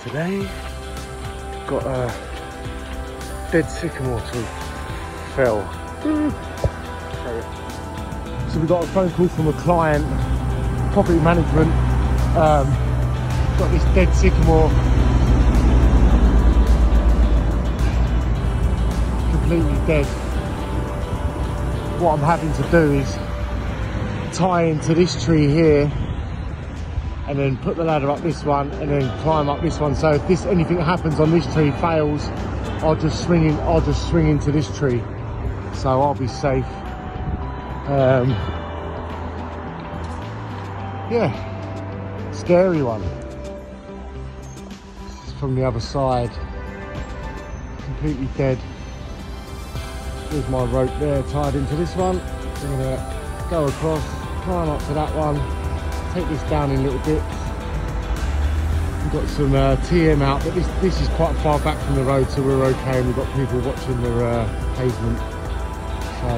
today. Got a dead sycamore tree fell. So we got a phone call from a client, property management. Got this dead sycamore completely dead. What I'm having to do is tie into this tree here and then put the ladder up this one and then climb up this one. So if anything happens on this tree fails, I'll just swing into this tree. So I'll be safe. Yeah, scary one. This is from the other side, completely dead. There's my rope there tied into this one. I'm gonna go across, climb up to that one, take this down in little bits. We've got some TM out, but this is quite far back from the road, so we're okay, and we've got people watching the pavement. So